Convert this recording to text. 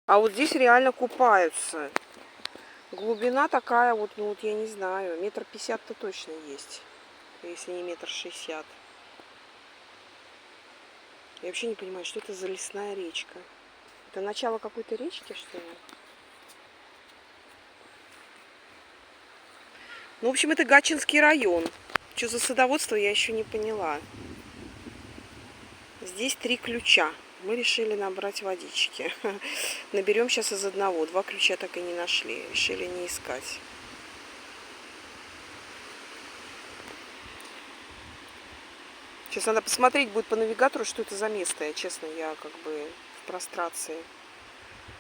А вот здесь реально купаются. Глубина такая вот, ну вот я не знаю, 1,50 м-то точно есть. Если не 1,60 м. Я вообще не понимаю, что это за лесная речка. Это начало какой-то речки, что ли? Ну, в общем, это Гатчинский район. Что за садоводство, я еще не поняла. Здесь 3 ключа. Мы решили набрать водички. Наберем сейчас из одного. 2 ключа так и не нашли. Решили не искать. Сейчас надо посмотреть будет по навигатору, что это за место. Я, честно, я как бы в прострации.